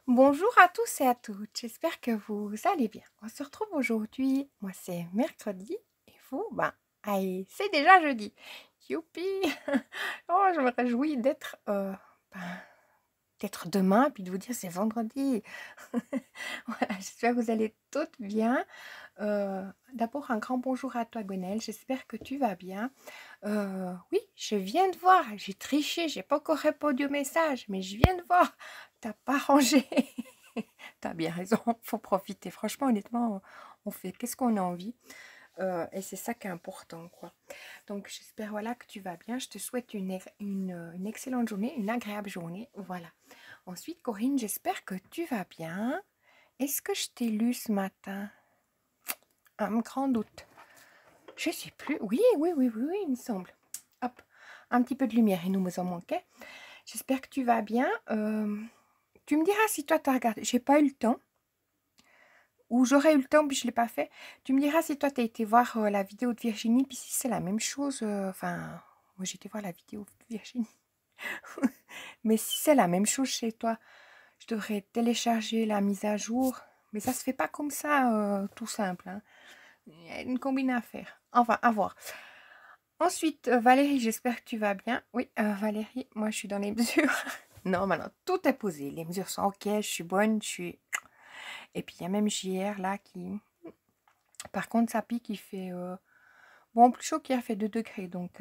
Bonjour à tous et à toutes, j'espère que vous allez bien. On se retrouve aujourd'hui, moi c'est mercredi et vous, allez, c'est déjà jeudi. Youpi! Oh, je me réjouis ben, d'être demain, puis de vous dire c'est vendredi. Voilà, j'espère que vous allez toutes bien. D'abord, un grand bonjour à toi, Gwenelle. J'espère que tu vas bien. Oui, je viens de voir. J'ai triché, j'ai pas encore répondu au message, mais je viens de voir. T'as pas rangé. T'as bien raison, faut profiter. Franchement, honnêtement, on fait qu'est-ce qu'on a envie. Et c'est ça qui est important, quoi. Donc, j'espère voilà, que tu vas bien. Je te souhaite une excellente journée, une agréable journée. Voilà. Ensuite, Corinne, j'espère que tu vas bien. Est-ce que je t'ai lu ce matin? Un grand doute. Je sais plus. Oui, oui, oui, oui, oui, il me semble. Hop, un petit peu de lumière, il nous en manquait. J'espère que tu vas bien. Tu me diras si toi, tu as regardé. J'ai pas eu le temps. Ou j'aurais eu le temps, puis je ne l'ai pas fait. Tu me diras si toi, tu as été voir la vidéo de Virginie, puis si c'est la même chose. Enfin, moi, j'ai été voir la vidéo de Virginie. Mais si c'est la même chose chez toi, je devrais télécharger la mise à jour. Mais ça se fait pas comme ça, tout simple, hein. Il y a une combine à faire. Enfin, à voir. Ensuite, Valérie, j'espère que tu vas bien. Oui, Valérie, moi, je suis dans les mesures. Non, maintenant, tout est posé. Les mesures sont OK, je suis bonne, je suis... Et puis, il y a même JR, là, qui... Par contre, ça pique, il fait... Bon, plus chaud qu'hier, fait 2 degrés, donc...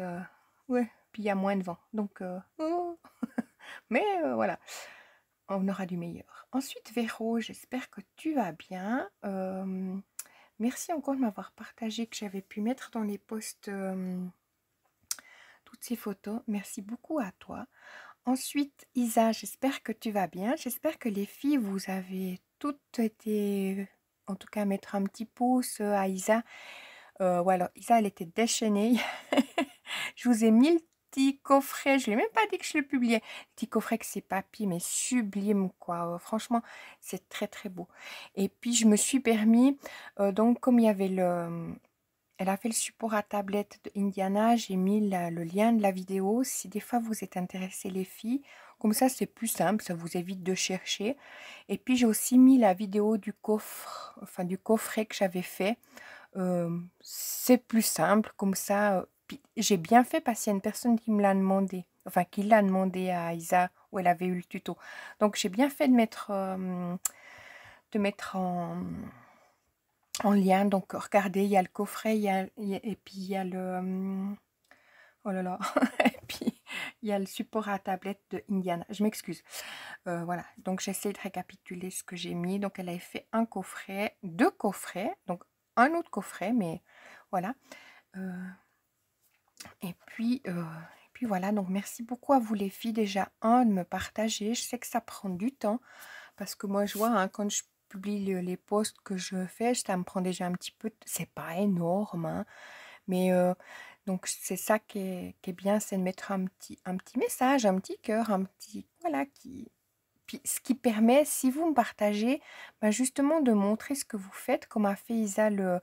Ouais, puis il y a moins de vent, donc... oh. Mais voilà, on aura du meilleur. Ensuite, Véro, j'espère que tu vas bien. Merci encore de m'avoir partagé, que j'avais pu mettre dans les posts toutes ces photos. Merci beaucoup à toi. Ensuite, Isa, j'espère que tu vas bien. J'espère que les filles, vous avez toutes été... En tout cas, mettre un petit pouce à Isa. Ouais, alors Isa, elle était déchaînée. Je vous ai mis le petit coffret. Je ne l'ai même pas dit que je le publiais. Le petit coffret que c'est papier, mais sublime, quoi. Franchement, c'est très, très beau. Et puis, je me suis permis, donc, comme il y avait le... Elle a fait le support à tablette d'Indiana. J'ai mis le lien de la vidéo. Si des fois vous êtes intéressés les filles, comme ça c'est plus simple, ça vous évite de chercher. Et puis j'ai aussi mis la vidéo du coffre, enfin du coffret que j'avais fait. C'est plus simple, comme ça. J'ai bien fait parce qu'il y a une personne qui me l'a demandé, enfin qui l'a demandé à Isa où elle avait eu le tuto. Donc j'ai bien fait de mettre en lien. Donc, regardez, il y a le coffret, et puis il y a le... oh là là, et puis il y a le support à tablette de Indiana. Je m'excuse. Voilà, donc j'essaie de récapituler ce que j'ai mis. Donc, elle avait fait un coffret, 2 coffrets, donc un autre coffret, mais voilà. Et puis voilà, donc merci beaucoup à vous les filles, déjà, de me partager. Je sais que ça prend du temps, parce que moi, je vois, hein, quand je publie les posts que je fais, ça me prend déjà un petit peu... C'est pas énorme, hein, mais donc c'est ça qui est bien, c'est de mettre un petit message, un petit cœur, un petit... Voilà, puis, ce qui permet, si vous me partagez, justement de montrer ce que vous faites, comme a fait Isa le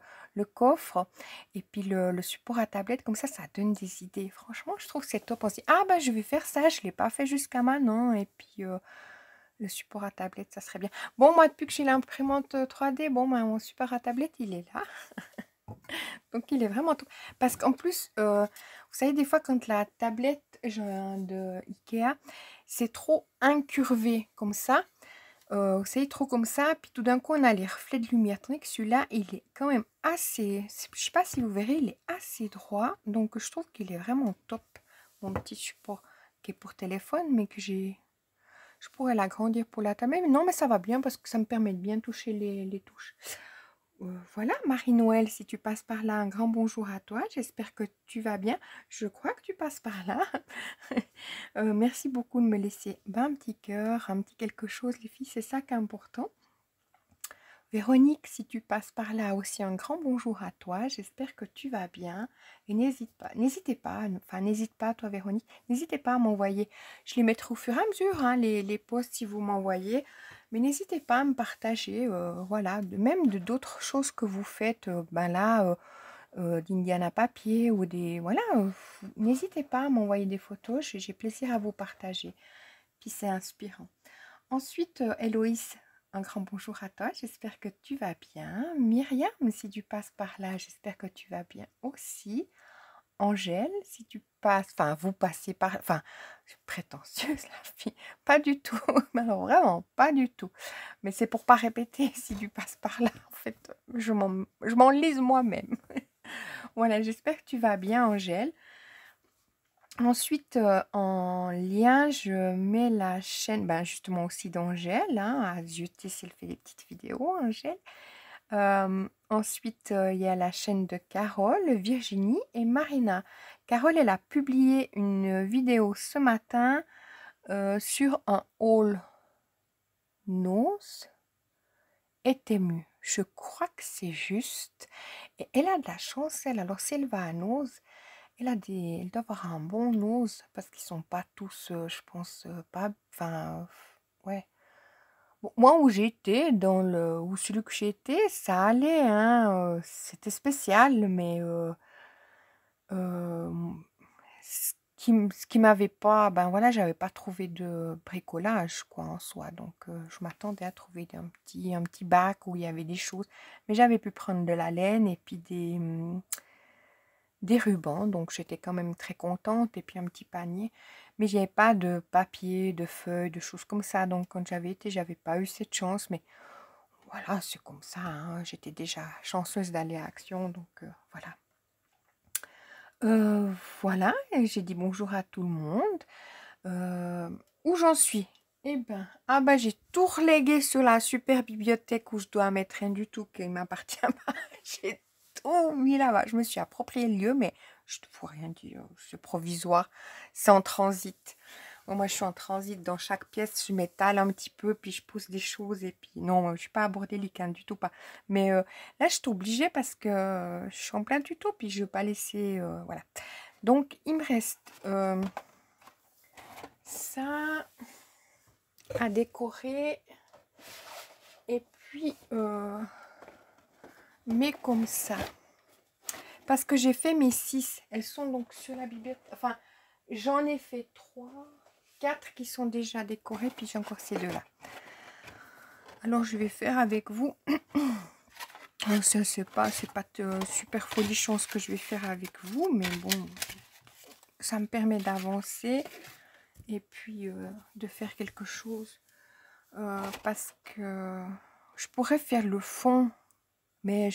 coffre, et puis le support à tablette, comme ça donne des idées. Franchement, je trouve que c'est top. On se dit, ah je vais faire ça, je ne l'ai pas fait jusqu'à maintenant, et puis le support à tablette, ça serait bien. Bon, moi, depuis que j'ai l'imprimante 3D, bon, mon support à tablette, il est là. Donc, il est vraiment top. Parce qu'en plus, vous savez, des fois, quand la tablette de Ikea, c'est trop incurvé comme ça, vous savez, trop comme ça, puis tout d'un coup, on a les reflets de lumière. Tandis que celui-là, il est quand même assez... Je sais pas si vous verrez, il est assez droit. Donc, je trouve qu'il est vraiment top. Mon petit support qui est pour téléphone, mais que j'ai... Je pourrais l'agrandir pour la tablette. Mais non, mais ça va bien parce que ça me permet de bien toucher les touches. Voilà, Marie-Noël, si tu passes par là, un grand bonjour à toi. J'espère que tu vas bien. Je crois que tu passes par là. Merci beaucoup de me laisser un petit cœur, un petit quelque chose, les filles, c'est ça qui est important. Véronique, si tu passes par là aussi, un grand bonjour à toi. J'espère que tu vas bien. Et n'hésitez pas, toi Véronique, n'hésitez pas à m'envoyer. Je les mettrai au fur et à mesure, hein, les posts si vous m'envoyez. Mais n'hésitez pas à me partager, voilà, même de d'autres choses que vous faites, d'Indiana papier ou des... Voilà, n'hésitez pas à m'envoyer des photos. J'ai plaisir à vous partager. Puis c'est inspirant. Ensuite, Héloïse, un grand bonjour à toi. J'espère que tu vas bien. Myriam, si tu passes par là, j'espère que tu vas bien aussi. Angèle, si tu passes, enfin, vous passez par, enfin, c'est prétentieuse la fille, pas du tout, mais alors vraiment pas du tout. Mais c'est pour pas répéter si tu passes par là, en fait, je m'enlise moi-même. Voilà, j'espère que tu vas bien, Angèle. Ensuite, en lien, je mets la chaîne, ben, justement aussi d'Angèle, hein, à zioter si elle fait des petites vidéos, Angèle. Ensuite, il y a la chaîne de Carole, Virginie et Marina. Carole, elle a publié une vidéo ce matin sur un haul nose et ému. Je crois que c'est juste. Et elle a de la chance, elle. Alors, si elle va à nose, elle doit avoir un bon nose parce qu'ils sont pas tous, je pense, pas, enfin, ouais. Bon, moi, où j'étais, où celui que j'étais, ça allait, hein, c'était spécial, mais ce qui m'avait pas, ben voilà, j'avais pas trouvé de bricolage, quoi, en soi. Donc, je m'attendais à trouver un petit bac où il y avait des choses, mais j'avais pu prendre de la laine et puis des rubans, donc j'étais quand même très contente, et puis un petit panier. Mais il n'y avait pas de papier, de feuilles, de choses comme ça. Donc, quand j'avais été, j'avais pas eu cette chance, mais voilà, c'est comme ça, hein. J'étais déjà chanceuse d'aller à Action, donc voilà. Voilà, et j'ai dit bonjour à tout le monde. Où j'en suis? Eh ben, ah ben, j'ai tout relégué sur la super bibliothèque où je dois mettre rien du tout qui ne m'appartient pas. J'ai tout mis là-bas. Je me suis approprié le lieu, mais je ne peux rien dire. C'est provisoire. C'est en transit. Bon, moi, je suis en transit dans chaque pièce. Je m'étale un petit peu, puis je pose des choses. Et puis, non, je ne suis pas bordélique, hein, du tout pas. Mais là, je suis obligée parce que je suis en plein tuto, puis je ne veux pas laisser... voilà. Donc, il me reste ça à décorer. Et puis, mais comme ça. Parce que j'ai fait mes 6. Elles sont donc sur la bibliothèque. Enfin, j'en ai fait 3, 4 qui sont déjà décorées. Puis j'ai encore ces 2-là. Alors, je vais faire avec vous. Ça, c'est pas de super folichon ce que je vais faire avec vous. Mais bon, ça me permet d'avancer. Et puis, de faire quelque chose. Parce que je pourrais faire le fond. Mais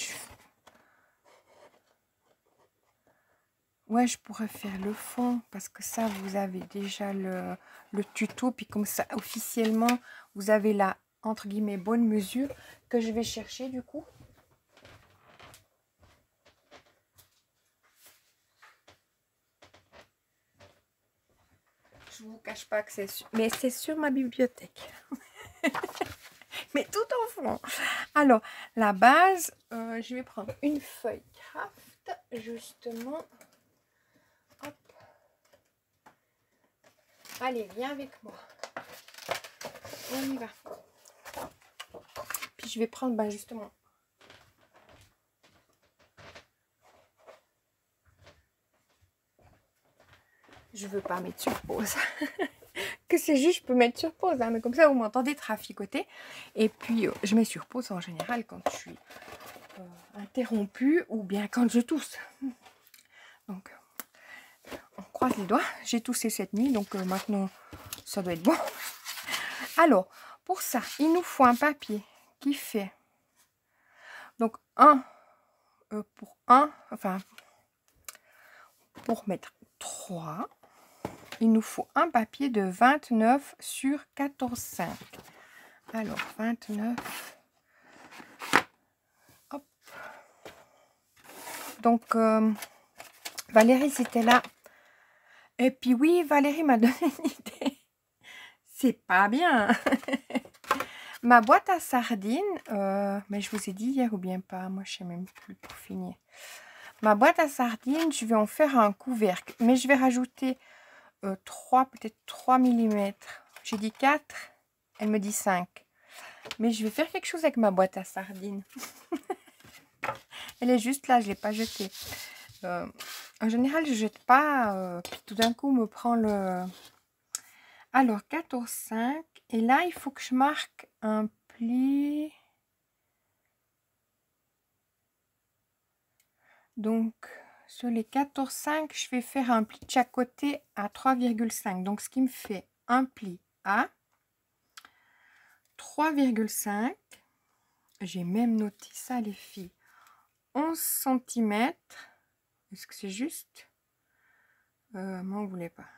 ouais, je pourrais faire le fond parce que ça, vous avez déjà le tuto. Puis comme ça, officiellement, vous avez la, entre guillemets, bonne mesure que je vais chercher du coup. Je vous cache pas que c'est sur, mais c'est sur ma bibliothèque. Mais tout au fond. Alors, la base, je vais prendre une feuille craft, justement. Hop. Allez, viens avec moi. On y va. Puis je vais prendre, ben justement, je veux pas mettre sur pause. Que c'est juste, je peux mettre sur pause, hein, mais comme ça, vous m'entendez traficoter. Et puis, je mets sur pause en général quand je suis interrompue ou bien quand je tousse. Donc, on croise les doigts. J'ai toussé cette nuit, donc maintenant, ça doit être bon. Alors, pour ça, il nous faut un papier qui fait... Donc, pour mettre 3... Il nous faut un papier de 29 sur 14,5. Alors, 29. Hop. Donc, Valérie, c'était là. Et puis oui, Valérie m'a donné une idée. C'est pas bien. Ma boîte à sardines, mais je vous ai dit hier ou bien pas, moi je sais même plus pour finir. Ma boîte à sardines, je vais en faire un couvercle, mais je vais rajouter 3, peut-être 3 mm. J'ai dit 4, elle me dit 5. Mais je vais faire quelque chose avec ma boîte à sardines. Elle est juste là, je ne l'ai pas jetée. En général, je ne jette pas. Puis tout d'un coup, me prend le... Alors, 14,5. Et là, il faut que je marque un pli. Donc, sur les 14,5, je vais faire un pli de chaque côté à 3,5. Donc, ce qui me fait un pli à 3,5. J'ai même noté ça, les filles. 11 cm. Est-ce que c'est juste? Moi, on ne voulait pas.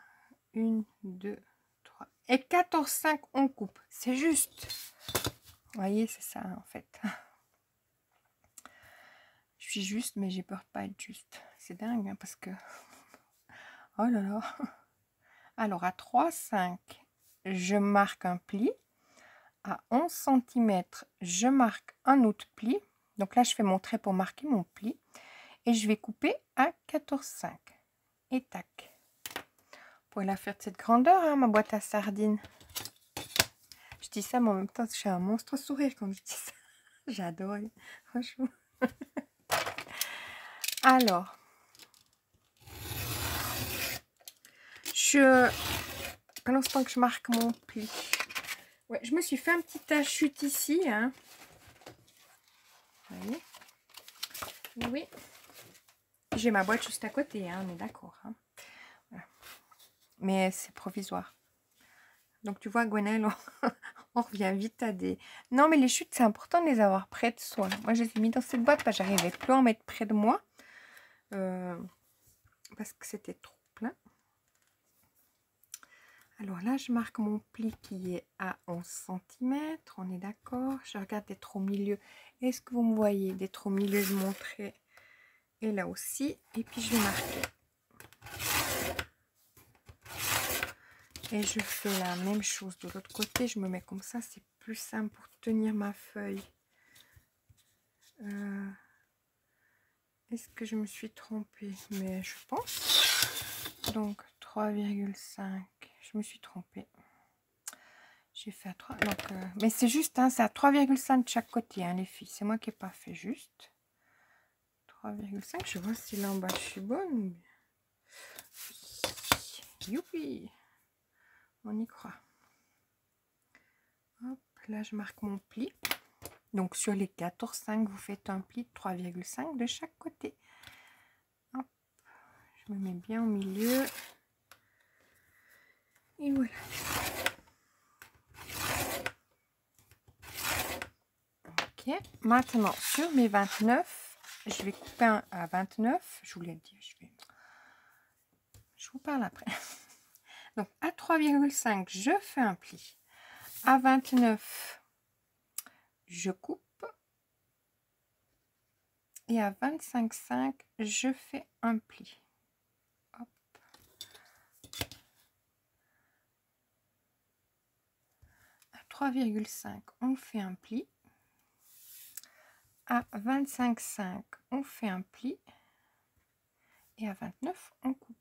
1, 2, 3. Et 14,5, on coupe. C'est juste. Vous voyez, c'est ça, en fait. Je suis juste, mais j'ai peur de pas être juste. C'est dingue, hein, parce que... Oh là là. Alors, à 3,5, je marque un pli. À 11 cm, je marque un autre pli. Donc là, je fais mon trait pour marquer mon pli. Et je vais couper à 14,5. Et tac. Vous pouvez la faire de cette grandeur, hein, ma boîte à sardines. Je dis ça, mais en même temps, je suis un monstre sourire quand je dis ça. J'adore, franchement. Alors, pendant ce temps que je marque mon pli, ouais, je me suis fait un petit à-chute ici. Hein. Vous voyez? Oui. J'ai ma boîte juste à côté, hein, on est d'accord. Hein. Voilà. Mais c'est provisoire. Donc, tu vois, Gwenelle, on revient vite à des... Non, mais les chutes, c'est important de les avoir près de soi. Moi, je les ai mis dans cette boîte parce que j'arrivais plus à en mettre près de moi. Parce que c'était trop plein. Alors là, je marque mon pli qui est à 11 cm. On est d'accord. Je regarde d'être au milieu. Est-ce que vous me voyez? D'être au milieu, je montrais. Et là aussi. Et puis, je vais marquer. Et je fais la même chose de l'autre côté. Je me mets comme ça. C'est plus simple pour tenir ma feuille. Est-ce que je me suis trompée? Mais je pense. Donc, 3,5. Je me suis trompée. J'ai fait à 3. Donc, mais c'est juste, hein, c'est à 3,5 de chaque côté, hein, les filles. C'est moi qui n'ai pas fait juste. 3,5. Je vois si là en bas je suis bonne ou bien. Youpi! On y croit. Hop, là je marque mon pli. Donc sur les 14,5, vous faites un pli de 3,5 de chaque côté. Hop, je me mets bien au milieu. Et voilà. Ok, maintenant sur mes 29, je vais couper un à 29. Je voulais le dire, je vous parle après. Donc à 3,5, je fais un pli. À 29, je coupe. Et à 25,5, je fais un pli. Hop. À 3,5, on fait un pli. À 25,5, on fait un pli. Et à 29, on coupe.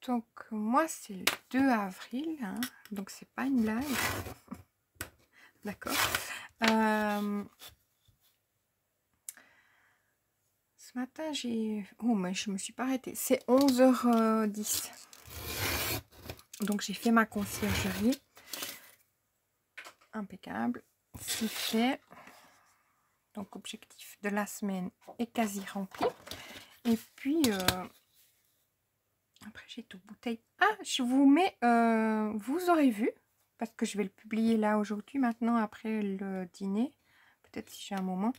Donc, moi, c'est le 2 avril. Hein, donc, c'est pas une blague. D'accord. Ce matin, j'ai... Oh, mais je me suis pas arrêtée. C'est 11h10. Donc, j'ai fait ma conciergerie. Impeccable. C'est fait. Donc, objectif de la semaine est quasi rempli. Et puis, après, j'ai tout bouteille. Ah, je vous mets... vous aurez vu, parce que je vais le publier là aujourd'hui, maintenant, après le dîner. Peut-être si j'ai un moment.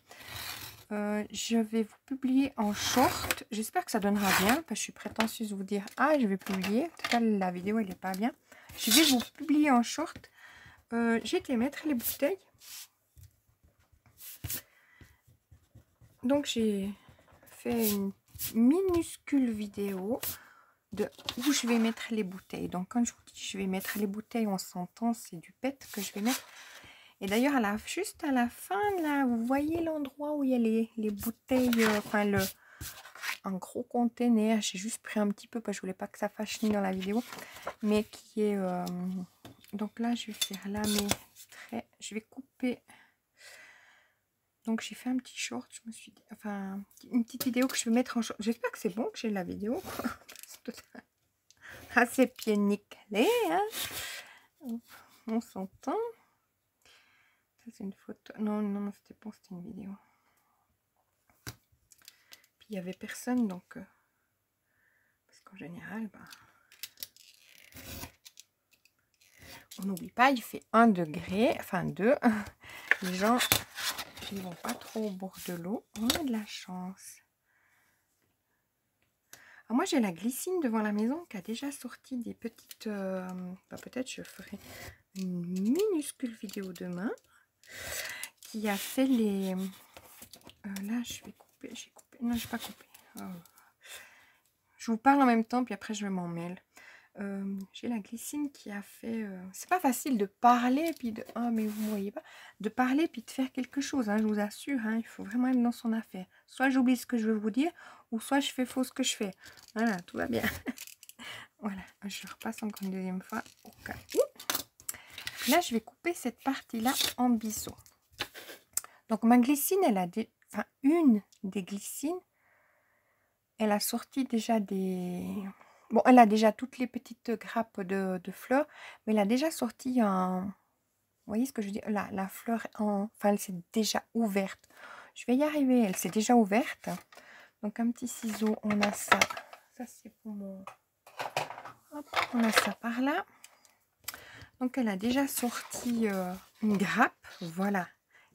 Je vais vous publier en short. J'espère que ça donnera bien, parce que je suis prétentieuse de vous dire, ah, je vais publier. En tout cas, la vidéo, elle n'est pas bien. Je vais vous publier en short. J'ai été mettre les bouteilles. Donc, j'ai fait une minuscule vidéo de où je vais mettre les bouteilles. Donc, quand je vous dis je vais mettre les bouteilles, on s'entend, c'est du pet que je vais mettre. Et d'ailleurs, juste à la fin, là, vous voyez l'endroit où il y a les bouteilles, enfin, un gros container. J'ai juste pris un petit peu parce que je voulais pas que ça fasse chenille dans la vidéo. Mais qui est... donc là, je vais faire là mes traits. Je vais couper... Donc j'ai fait un petit short, je me suis dit, enfin une petite vidéo que je vais mettre en short. J'espère que c'est bon que j'ai la vidéo. Ah, c'est pieds nickelés, hein. On s'entend. Ça c'est une photo. Non, non, c'était bon, c'était une vidéo. Puis il y avait personne, donc parce qu'en général, bah, on n'oublie pas, il fait 1 degré, enfin 2. Les gens, ils vont pas trop au bord de l'eau. On a de la chance. Alors moi, j'ai la glycine devant la maison qui a déjà sorti des petites... bah, peut-être je ferai une minuscule vidéo demain. Qui a fait les... là, je vais couper. J'ai coupé. Non, je n'ai pas coupé. Oh. Je vous parle en même temps, puis après, je vais m'en mêler. J'ai la glycine qui a fait... c'est pas facile de parler, puis de... Ah, mais vous ne voyez pas. De parler, puis de faire quelque chose, hein, je vous assure. Hein, il faut vraiment être dans son affaire. Soit j'oublie ce que je veux vous dire, ou soit je fais faux ce que je fais. Voilà, tout va bien. Voilà, je repasse encore une deuxième fois au cas où. Là, je vais couper cette partie-là en biseau. Donc, ma glycine, elle a des... Enfin, une des glycines, elle a sorti déjà des... Bon, elle a déjà toutes les petites grappes de fleurs, mais elle a déjà sorti un... Vous voyez ce que je dis? La fleur, enfin, elle s'est déjà ouverte. Je vais y arriver, elle s'est déjà ouverte. Donc, un petit ciseau, on a ça. Ça, c'est pour mon... Hop, on a ça par là. Donc, elle a déjà sorti une grappe. Voilà.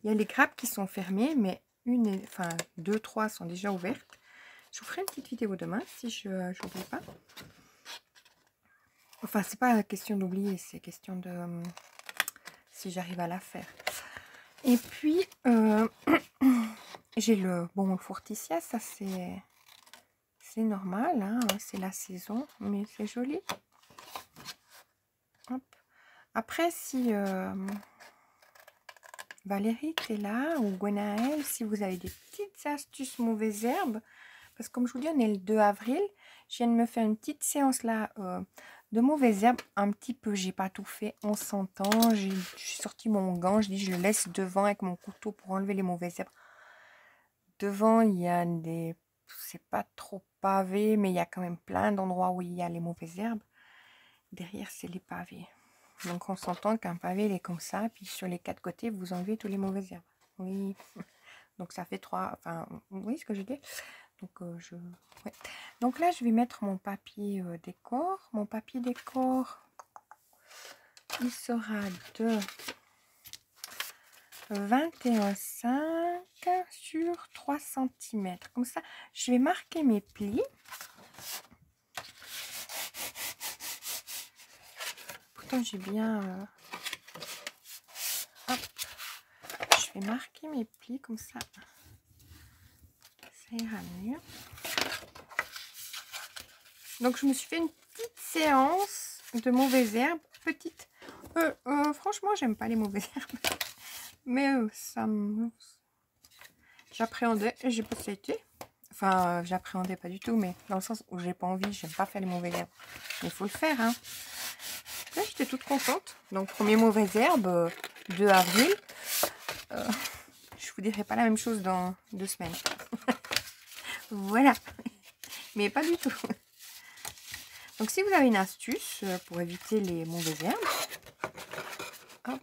Il y a les grappes qui sont fermées, mais enfin, 2, 3 sont déjà ouvertes. Je vous ferai une petite vidéo demain si je n'oublie pas. Enfin, c'est pas question d'oublier, c'est question de si j'arrive à la faire. Et puis, j'ai le fourticia, ça c'est normal, hein, c'est la saison, mais c'est joli. Hop. Après, si Valérie qui est là, ou Gwenaël, si vous avez des petites astuces mauvaises herbes, parce que comme je vous dis, on est le 2 avril, je viens de me faire une petite séance là de mauvaises herbes, un petit peu, j'ai pas tout fait, on s'entend, j'ai sorti mon gant, je dis je le laisse devant avec mon couteau pour enlever les mauvaises herbes. Devant, il y a des, c'est pas trop pavé, mais il y a quand même plein d'endroits où il y a les mauvaises herbes. Derrière, c'est les pavés. Donc on s'entend qu'un pavé, il est comme ça, puis sur les 4 côtés, vous enlevez tous les mauvaises herbes. Oui, donc ça fait 3, enfin, vous voyez ce que je dis? Donc, ouais. Donc là, je vais mettre mon papier décor. Mon papier décor, il sera de 21,5 sur 3 cm. Comme ça, je vais marquer mes plis. Pourtant, j'ai bien... hop. Je vais marquer mes plis comme ça. Ça ira mieux. Donc, je me suis fait une petite séance de mauvaises herbes. Petite. Franchement, j'aime pas les mauvaises herbes. Mais ça me... J'appréhendais et j'ai pas été. Enfin, j'appréhendais pas du tout, mais dans le sens où j'ai pas envie, j'aime pas faire les mauvaises herbes. Mais il faut le faire, hein. Là, j'étais toute contente. Donc, premier mauvaise herbe, 2 avril. Je vous dirai pas la même chose dans 2 semaines. Voilà. Mais pas du tout. Donc, si vous avez une astuce pour éviter les mauvaises herbes, hop.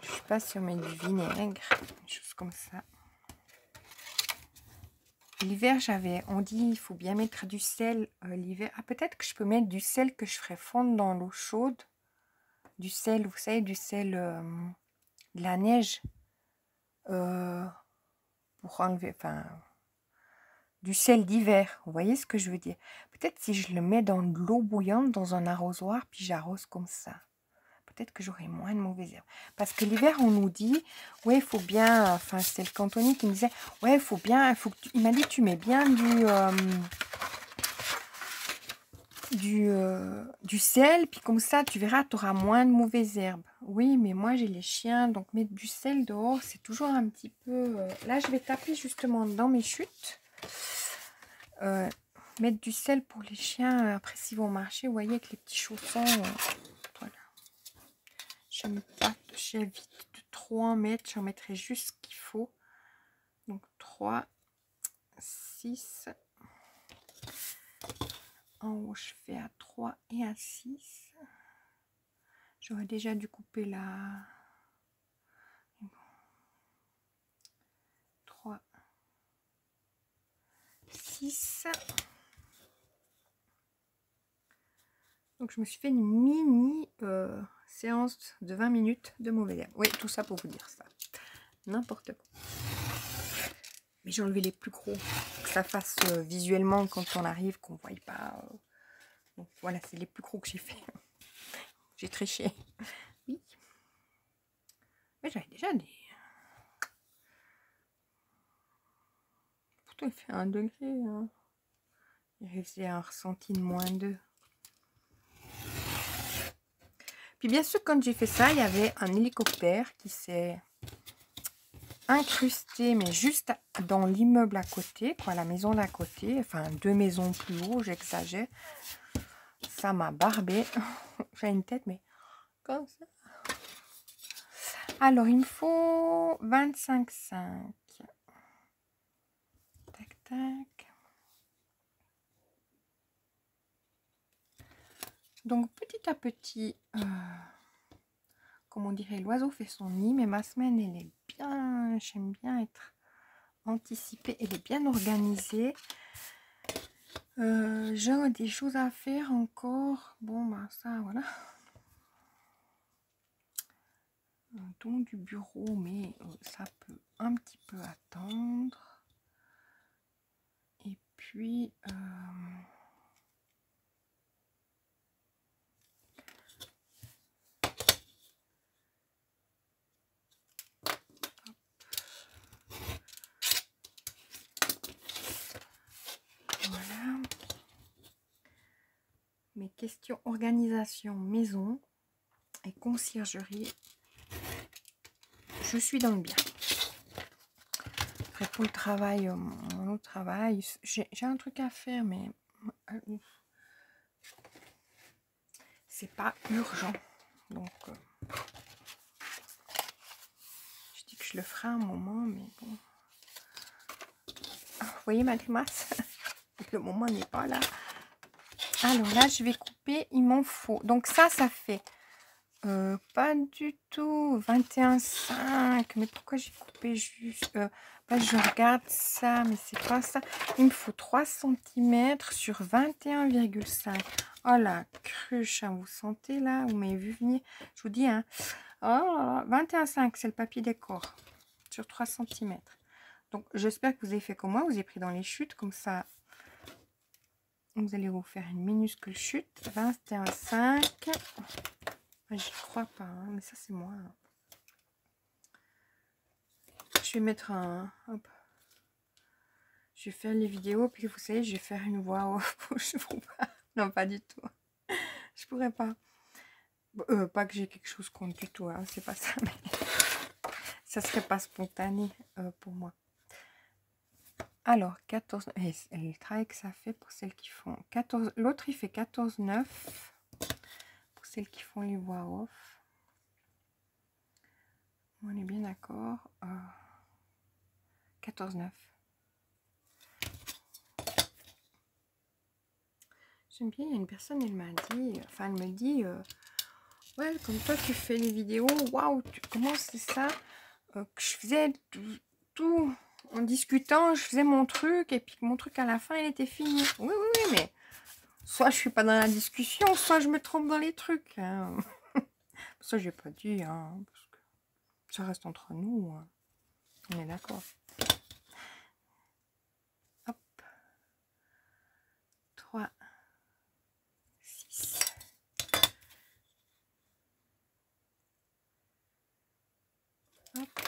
Je sais pas si on met du vinaigre, des choses comme ça. L'hiver, on dit il faut bien mettre du sel l'hiver. Ah, peut-être que je peux mettre du sel que je ferai fondre dans l'eau chaude. Du sel, vous savez, du sel de la neige. Pour enlever, enfin, du sel d'hiver. Vous voyez ce que je veux dire? Peut-être si je le mets dans de l'eau bouillante, dans un arrosoir, puis j'arrose comme ça. Peut-être que j'aurai moins de mauvaises herbes. Parce que l'hiver, on nous dit, ouais, il faut bien, enfin, c'est le cantonnier qui me disait, ouais, il faut bien, il m'a dit, tu mets bien du sel, puis comme ça, tu verras, tu auras moins de mauvaises herbes. Oui, mais moi, j'ai les chiens, donc mettre du sel dehors, c'est toujours un petit peu... Là, je vais taper justement dans mes chutes. Mettre du sel pour les chiens, après, s'ils vont marcher, vous voyez, avec les petits chaussons... Voilà. J'évite de trop en mettre, j'en mettrai juste ce qu'il faut. Donc 3, 6. En haut, je fais à 3 et à 6. J'aurais déjà dû couper la 3, 6. Donc je me suis fait une mini séance de 20 minutes de mauvais herbe. Oui, tout ça pour vous dire ça. N'importe quoi. Mais j'ai enlevé les plus gros. Que ça fasse visuellement quand on arrive, qu'on ne voie pas. Donc voilà, c'est les plus gros que j'ai fait. J'ai triché. Oui. Mais j'avais déjà des... Pourtant il fait 1 degré. Hein. Il faisait un ressenti de -2. Puis bien sûr, quand j'ai fait ça, il y avait un hélicoptère qui s'est incrusté, mais juste dans l'immeuble à côté, quoi, la maison d'à côté, enfin 2 maisons plus haut, j'exagère. Ça m'a barbé. J'ai une tête, mais comme ça. Alors, il me faut 25,5. Tac, tac. Donc, petit à petit, comme on dirait, l'oiseau fait son nid, mais ma semaine, elle est bien, j'aime bien être anticipée, elle est bien organisée. J'ai des choses à faire encore. Bon, bah ça, voilà. Un ton du bureau, mais ça peut un petit peu attendre. Et puis... voilà. Mes questions organisation maison et conciergerie. Je suis dans le bien. Après pour le travail, mon autre travail, j'ai un truc à faire, mais c'est pas urgent. Donc, je dis que je le ferai un moment, mais bon. Vous voyez ma grimace? Le moment n'est pas là. Alors là, je vais couper, il m'en faut. Donc ça fait pas du tout 21,5. Mais pourquoi j'ai coupé juste... Là, je regarde ça, mais c'est pas ça. Il me faut 3 cm sur 21,5. Oh la cruche, hein, vous sentez là? Vous m'avez vu venir? Je vous dis, hein. Oh, 21,5, c'est le papier décor sur 3 cm. Donc, j'espère que vous avez fait comme moi. Vous avez pris dans les chutes, comme ça. Vous allez vous faire une minuscule chute. 21,5. J'y crois pas, hein, mais ça c'est moi. Je vais mettre un... Hop. Je vais faire les vidéos, puis vous savez, je vais faire une voix off. Je vous pas. Non, pas du tout. Je pourrais pas. Pas que j'ai quelque chose contre du tout, hein, c'est pas ça, mais ça serait pas spontané pour moi. Alors, 14... Et le travail que ça fait pour celles qui font 14... L'autre, il fait 14,9 pour celles qui font les voix off. On est bien d'accord. 14,9. J'aime bien, il y a une personne, elle m'a dit, enfin elle me dit, ouais, comme toi tu fais les vidéos, waouh, comment c'est ça, que je faisais tout en discutant, je faisais mon truc, et puis mon truc à la fin, il était fini. Oui, oui, oui, mais soit je suis pas dans la discussion, soit je me trompe dans les trucs. Hein. Ça, j'ai pas dit, hein, parce que ça reste entre nous. Hein. On est d'accord. Hop. 3, 6. Hop.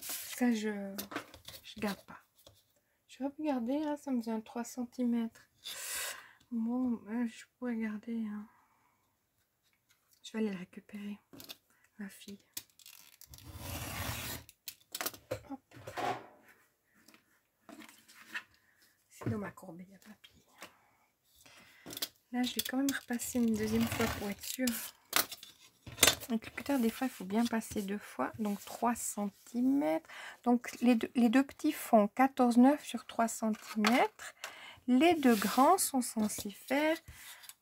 Ça, je garde pas. Je vais regarder, hein, ça me vient 3 cm. Bon, je pourrais garder. Hein. Je vais aller le récupérer, ma fille. Hop. C'est dans ma corbeille à papier. Là, je vais quand même repasser une deuxième fois pour être sûre. Le cutter, des fois, il faut bien passer 2 fois. Donc, 3 cm. Donc, les deux petits font 14,9 sur 3 cm. Les deux grands sont censés faire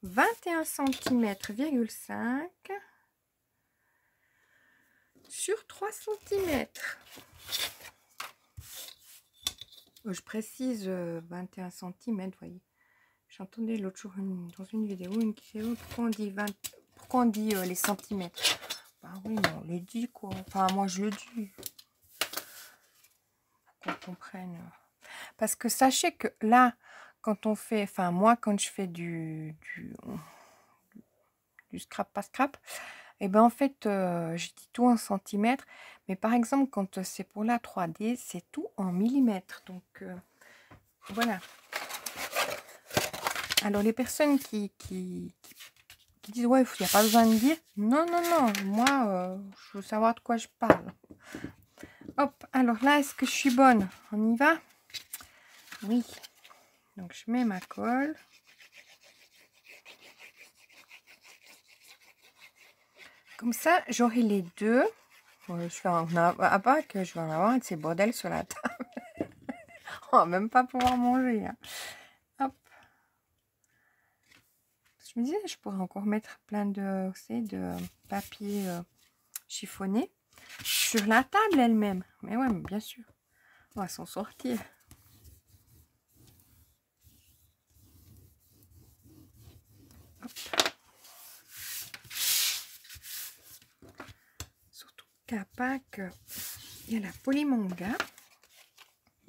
21 cm,5 sur 3 cm. Je précise 21 cm, vous voyez. J'entendais l'autre jour dans une vidéo, pourquoi on dit les centimètres. Bah oui, mais on le dit quoi. Enfin, moi je le dis. Pour qu'on comprenne. Parce que sachez que là, quand on fait, enfin moi quand je fais du scrap, pas scrap, et ben en fait, je dis tout en centimètres. Mais par exemple, quand c'est pour la 3D, c'est tout en millimètres. Donc voilà. Alors les personnes qui disent ouais, il n'y a pas besoin de dire. Non, non, non. Moi, je veux savoir de quoi je parle. Hop, alors là, est-ce que je suis bonne? On y va? Oui. Donc je mets ma colle. Comme ça, j'aurai les deux. Je vais en avoir, pas que je vais en avoir un de ces bordels sur la table. On va même pas pouvoir manger. Hein. Hop. Je me disais, je pourrais encore mettre plein de, de papier chiffonné sur la table elle-même. Mais ouais, mais bien sûr. On va s'en sortir. Hop. Surtout qu'à Pâques, il y a la Polymanga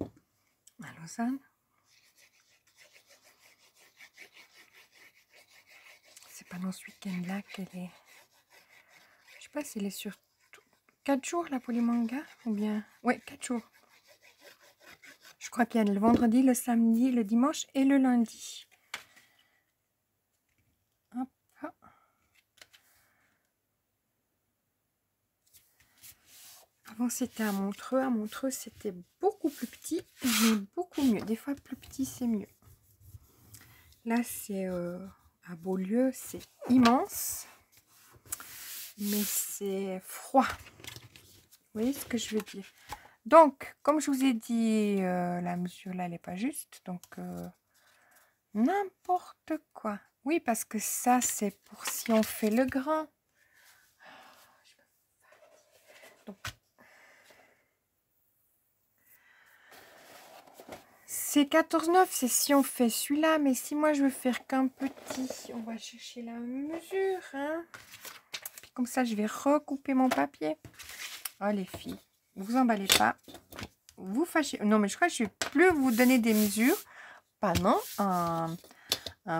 à Lausanne. C'est pas dans ce week-end-là qu'elle est. Je sais pas si elle est sur 4 jours la Polymanga ou bien. Ouais, 4 jours. Je crois qu'il y a le vendredi, le samedi, le dimanche et le lundi. Hop, hop. Avant c'était à Montreux. À Montreux c'était beaucoup plus petit, mais beaucoup mieux. Des fois plus petit c'est mieux. Là c'est à Beaulieu, c'est immense, mais c'est froid. Vous voyez ce que je veux dire? Donc, comme je vous ai dit, la mesure là, elle n'est pas juste. Donc, n'importe quoi. Oui, parce que ça, c'est pour si on fait le grand. Donc, c'est 14,9, c'est si on fait celui-là. Mais si moi, je veux faire qu'un petit, on va chercher la mesure. Hein. Puis comme ça, je vais recouper mon papier. Oh, les filles, vous emballez pas. Vous fâchez. Non, mais je crois que je ne vais plus vous donner des mesures pendant un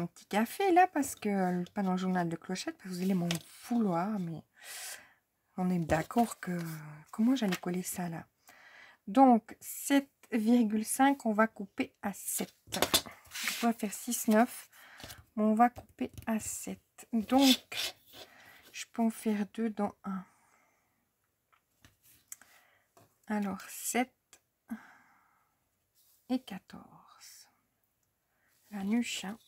petit café là, parce que pas dans le journal de Clochette, parce que vous allez m'en vouloir, mais on est d'accord que comment j'allais coller ça là. Donc 7,5, on va couper à 7. On va faire 6,9, mais on va couper à 7. Donc je peux en faire 2 dans un. Alors 7 et 14. La nuche. Hein.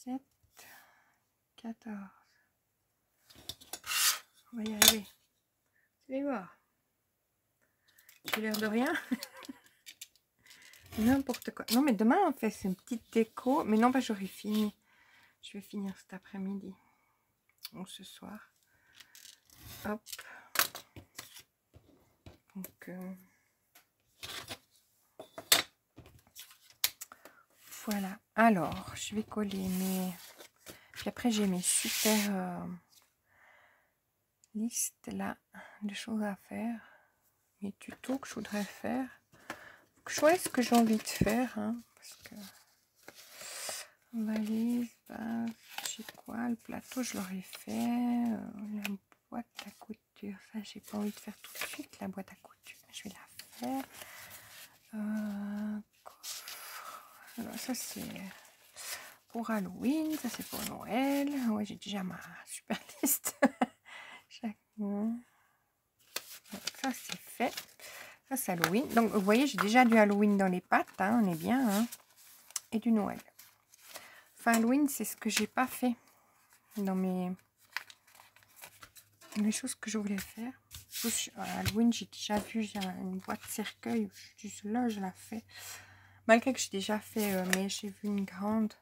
7, 14. On va y arriver. Vous allez voir. J'ai l'air de rien. N'importe quoi. Non, mais demain, on fait une petite déco. Mais non, bah, j'aurai fini. Je vais finir cet après-midi. Ou ce soir. Hop. Donc, voilà. Alors, je vais coller mes... Puis après, j'ai mes super listes là de choses à faire. Mes tutos que je voudrais faire. Faut que je vois ce que j'ai envie de faire. Hein, parce que... Valise, base, je sais quoi, le plateau, je l'aurais fait. La boîte à couture, ça, j'ai pas envie de faire tout de suite. La boîte à couture, je vais la faire. Alors, ça, c'est pour Halloween, ça, c'est pour Noël. Ouais, j'ai déjà ma super liste. Ça, c'est fait. Ça, c'est Halloween. Donc, vous voyez, j'ai déjà du Halloween dans les pattes. Hein, on est bien. Hein, et du Noël. fin Halloween, c'est ce que j'ai pas fait dans les choses que je voulais faire. À Halloween, j'ai déjà vu, j'ai une boîte cercueil. Là, je la fais. Malgré que j'ai déjà fait, mais j'ai vu une grande,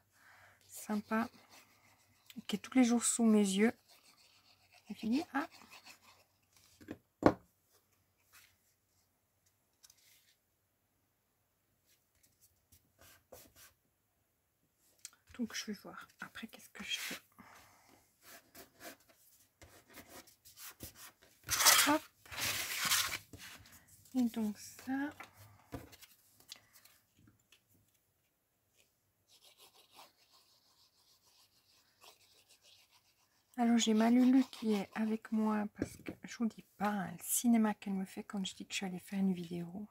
sympa, qui est tous les jours sous mes yeux. Et je dis, ah. Donc, je vais voir. Après, qu'est-ce que je fais? Hop. Et donc, ça. Alors, j'ai ma Lulu qui est avec moi parce que je vous dis pas hein, le cinéma qu'elle me fait quand je dis que je suis allée faire une vidéo.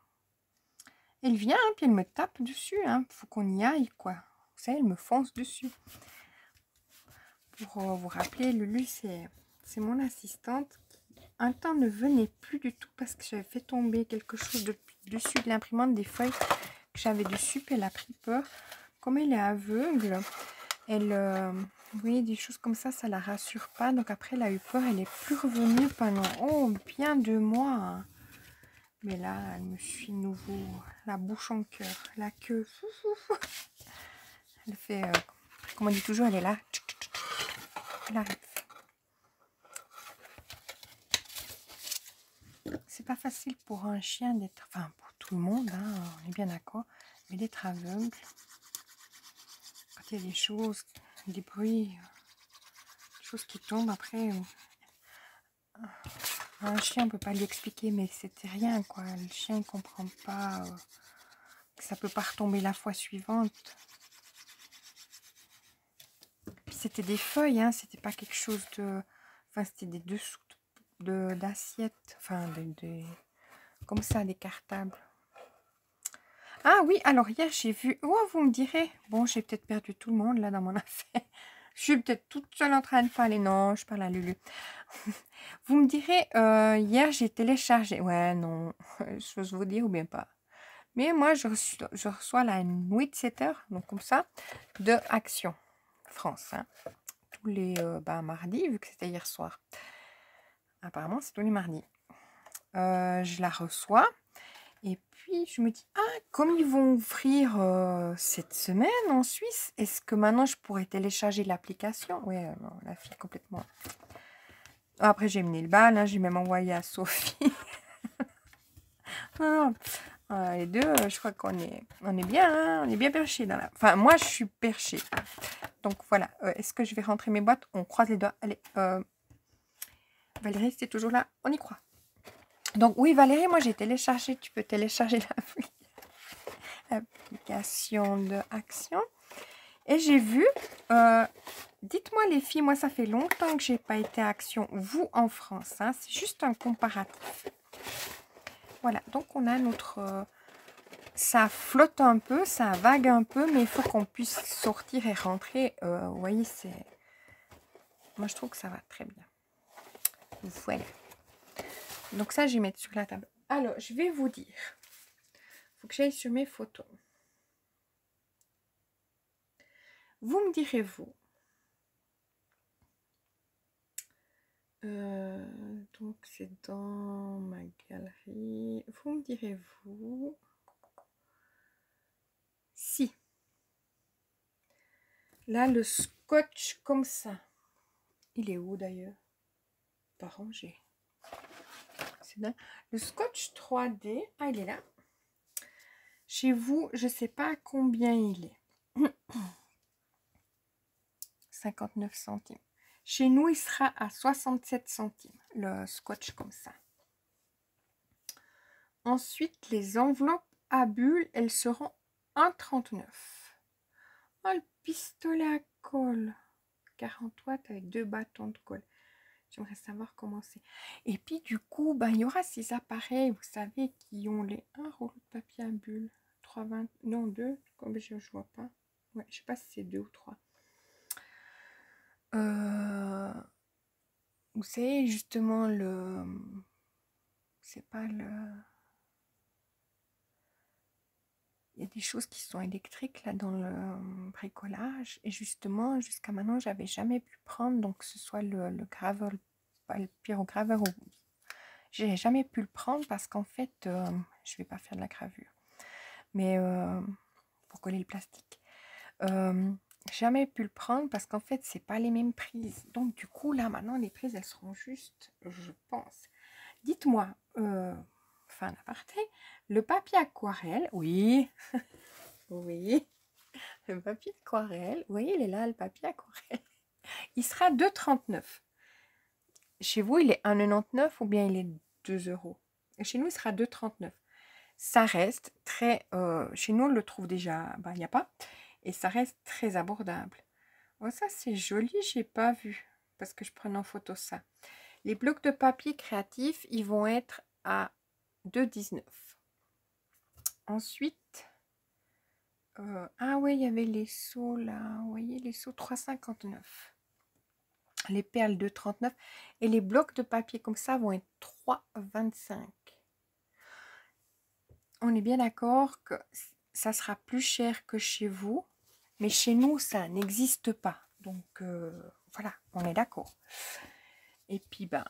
Elle vient, hein, puis elle me tape dessus. Hein. Faut qu'on y aille, quoi. Vous savez, elle me fonce dessus. Pour vous rappeler, Lulu, c'est mon assistante qui, un temps, ne venait plus du tout parce que j'avais fait tomber quelque chose dessus de l'imprimante, des feuilles que j'avais dessus, puis elle a pris peur. Comme elle est aveugle, elle, vous voyez, des choses comme ça, ça la rassure pas. Donc après, elle a eu peur, elle est plus revenue pendant, bien 2 mois. Hein. Mais là, elle me suit nouveau, la bouche en cœur, la queue. Elle fait, comme on dit toujours, elle est là. Elle arrive. C'est pas facile pour un chien d'être, enfin pour tout le monde, hein, on est bien d'accord, mais d'être aveugle. Quand il y a des choses, des bruits, des choses qui tombent après, un chien on peut pas lui expliquer, mais c'était rien quoi. Le chien il comprend pas que ça peut pas retomber la fois suivante. Puis c'était des feuilles, hein, c'était pas quelque chose de, enfin c'était des dessous d'assiettes, enfin comme ça, des cartables. Ah oui, alors hier j'ai vu, oh vous me direz, bon j'ai peut-être perdu tout le monde là dans mon affaire, je suis peut-être toute seule en train de parler, non je parle à Lulu. Vous me direz, hier j'ai téléchargé, ouais non, j'ose vous dire ou bien pas, mais moi je reçois la newsletter, donc comme ça, de Action France, hein, tous les mardis, vu que c'était hier soir, apparemment c'est tous les mardis, je la reçois. Et puis, je me dis, ah, comme ils vont ouvrir cette semaine en Suisse, est-ce que maintenant je pourrais télécharger l'application? Oui, la fille complètement. Après, j'ai mené le bal, hein, j'ai même envoyé à Sophie. Non, les deux, je crois qu'on est bien, hein, on est bien perchés dans la... Enfin, moi, je suis perchée. Donc, voilà. Est-ce que je vais rentrer mes boîtes? On croise les doigts. Allez, Valérie, c'est toujours là. On y croit. Donc, oui, Valérie, moi, j'ai téléchargé. Tu peux télécharger l'application de Action. Et j'ai vu, dites-moi les filles, moi ça fait longtemps que j'ai pas été à Action, vous en France, hein, c'est juste un comparatif. Voilà, donc on a notre, ça flotte un peu, ça vague un peu, mais il faut qu'on puisse sortir et rentrer. Vous voyez, c'est, moi je trouve que ça va très bien. Voilà. Donc ça, je vais mettre sur la table. Alors, je vais vous dire, il faut que j'aille sur mes photos. Vous me direz, vous. Donc, c'est dans ma galerie. Vous me direz, vous. Si. Là, le scotch comme ça. Il est où d'ailleurs? Pas rangé. C'est dingue. Le scotch 3D. Ah, il est là. Chez vous, je ne sais pas à combien il est. 59 centimes. Chez nous, il sera à 67 centimes. Le scotch comme ça. Ensuite, les enveloppes à bulles, elles seront 1,39. Oh, le pistolet à colle. 40 watts avec 2 bâtons de colle. J'aimerais savoir comment c'est. Et puis, du coup, il y aura ces appareils, vous savez, qui ont les 1 rouleau de papier à bulles. 3,20. Non, 2. Comme je ne vois pas. Ouais, je ne sais pas si c'est 2 ou 3. Vous savez, justement, c'est pas le... il y a des choses qui sont électriques là dans le bricolage. Et justement, jusqu'à maintenant, j'avais jamais pu prendre, donc que ce soit le gravel, pas le pyrograveur, j'ai jamais pu le prendre parce qu'en fait, je vais pas faire de la gravure. Mais pour coller le plastique. Jamais pu le prendre parce qu'en fait, c'est pas les mêmes prises. Donc du coup, là, maintenant, les prises, elles seront justes, je pense. Dites-moi, fin d'aparté, le papier aquarelle, oui, oui, le papier aquarelle, vous voyez, il est là, le papier aquarelle, il sera 2,39. Chez vous, il est 1,99 ou bien il est 2 €. Et chez nous, il sera 2,39. Ça reste très... chez nous, on le trouve déjà, bah, il n'y a pas. Et ça reste très abordable. Oh, ça, c'est joli, j'ai pas vu. Parce que je prenais en photo ça. Les blocs de papier créatifs, ils vont être à 2,19. Ensuite, ah oui, il y avait les seaux là. Vous voyez, les seaux 3,59. Les perles 2,39. Et les blocs de papier comme ça vont être 3,25. On est bien d'accord que ça sera plus cher que chez vous. Mais chez nous, ça n'existe pas. Donc, voilà, on est d'accord. Et puis, ben,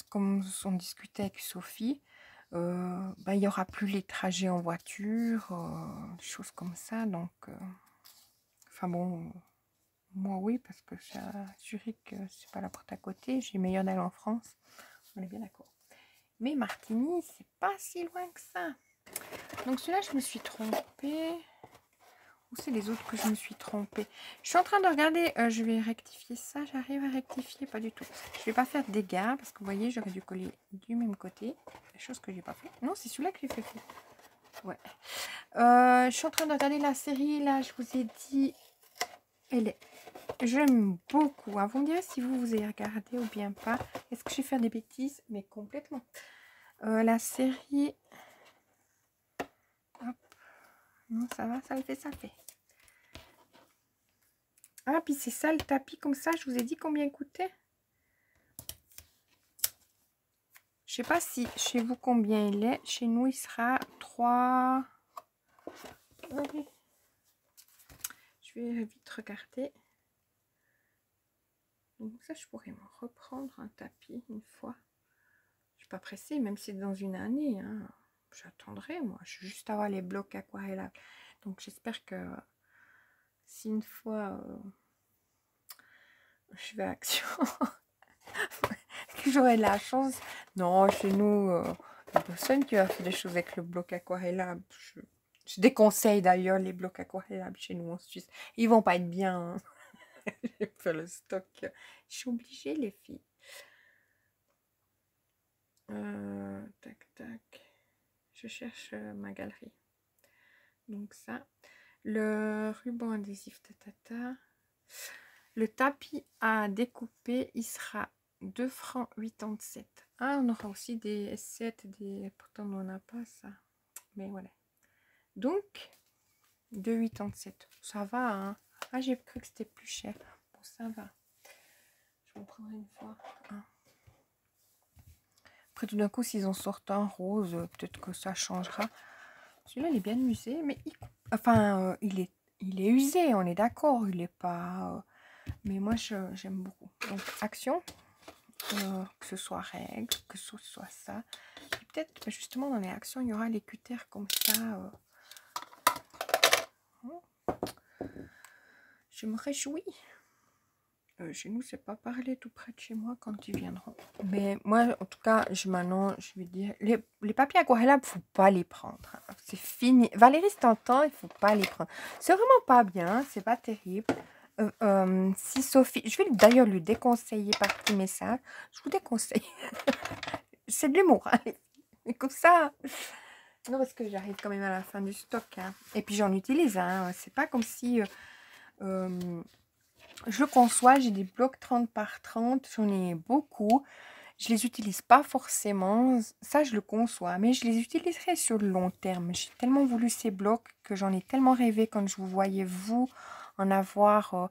comme on discutait avec Sophie, ben, il n'y aura plus les trajets en voiture, des choses comme ça. Donc, enfin bon, moi oui, parce que à Zurich, c'est pas la porte à côté. J'ai meilleur d'aller en France. On est bien d'accord. Mais Martigny, c'est pas si loin que ça. Donc celui-là, je me suis trompée. Ou c'est les autres que je me suis trompée? Je suis en train de regarder, je vais rectifier ça, j'arrive à rectifier, pas du tout. Je vais pas faire de dégâts, parce que vous voyez, j'aurais dû coller du même côté. La chose que j'ai pas fait. Non, c'est celui-là que j'ai fait. Ouais. Je suis en train de regarder la série, là, je vous ai dit, elle est... J'aime beaucoup. Hein. Vous me direz si vous avez regardé ou bien pas. Est-ce que je vais faire des bêtises? Mais complètement. La série... Hop. Non, ça va, ça le fait, ça le fait. Ah, puis c'est ça le tapis comme ça. Je vous ai dit combien il coûtait. Je sais pas si chez vous combien il est. Chez nous, il sera 3. Okay. Je vais vite regarder. Donc ça, je pourrais me reprendre un tapis une fois. Je suis pas pressée, même si c'est dans une année. Hein. J'attendrai, moi. Je veux juste avoir les blocs aquarellables. Donc j'espère que si une fois je vais à Action, que j'aurai de la chance. Non, chez nous, il n'y a personne qui va faire des choses avec le bloc aquarellable. Je déconseille d'ailleurs les blocs aquarellables chez nous en Suisse. Ils vont pas être bien. Hein. J'ai fait le stock. Je suis obligée, les filles. Tac, tac. Je cherche ma galerie. Donc ça. Le ruban adhésif tatata. Le tapis à découper, il sera 2,87 francs. Ah, on aura aussi des S7, des... pourtant on n'en a pas ça. Mais voilà. Donc, 2,87. Ça va, hein. Ah, j'ai cru que c'était plus cher. Bon, ça va. Je vais en prendre une fois. Hein. Après, tout d'un coup, s'ils en sortent un rose, peut-être que ça changera. Celui-là, il est bien usé, mais enfin, il est usé, on est d'accord. Il n'est pas... mais moi, j'aime beaucoup. Donc, Action. Que ce soit règle, que ce soit ça. Et peut-être justement dans les actions, il y aura les cutters comme ça. Je me réjouis. Chez nous, c'est pas parler tout près de chez moi quand ils viendront. Mais moi, en tout cas, maintenant, je vais dire, les papiers aquarellables, faut pas les prendre. Hein. C'est fini. Valérie, si t'entends, il faut pas les prendre. C'est vraiment pas bien, c'est pas terrible. Si Sophie, je vais d'ailleurs lui déconseiller par petit message. Je vous déconseille. C'est de l'humour, hein, mais comme ça. Non, parce que j'arrive quand même à la fin du stock. Hein. Et puis j'en utilise. Hein. C'est pas comme si je le conçois. J'ai des blocs 30 par 30. J'en ai beaucoup. Je les utilise pas forcément. Ça, je le conçois. Mais je les utiliserai sur le long terme. J'ai tellement voulu ces blocs que j'en ai tellement rêvé quand je vous voyais, vous, en avoir...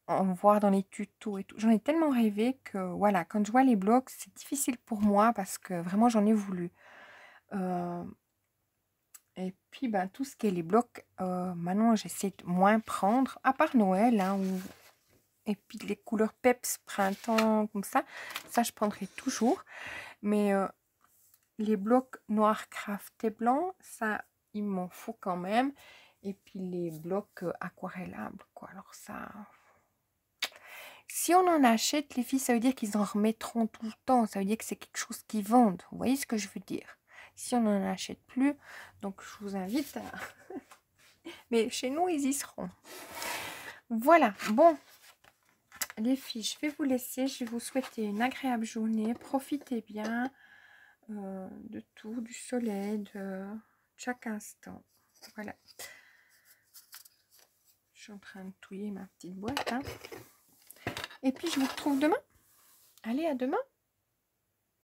en voir dans les tutos et tout. J'en ai tellement rêvé que, voilà, quand je vois les blocs, c'est difficile pour moi parce que vraiment, j'en ai voulu. Et puis, ben, tout ce qui est les blocs, maintenant, j'essaie de moins prendre, à part Noël, hein, et puis les couleurs peps, printemps, comme ça je prendrai toujours. Mais les blocs noirs craft et blancs, ça, il m'en faut quand même. Et puis les blocs aquarellables, quoi. Alors ça... Si on en achète, les filles, ça veut dire qu'ils en remettront tout le temps. Ça veut dire que c'est quelque chose qu'ils vendent. Vous voyez ce que je veux dire? Si on n'en achète plus, donc je vous invite à... Mais chez nous, ils y seront. Voilà, bon. Les filles, je vais vous laisser. Je vais vous souhaiter une agréable journée. Profitez bien de tout, du soleil, de chaque instant. Voilà. Je suis en train de touiller ma petite boîte. Hein. Et puis, je vous retrouve demain. Allez, à demain.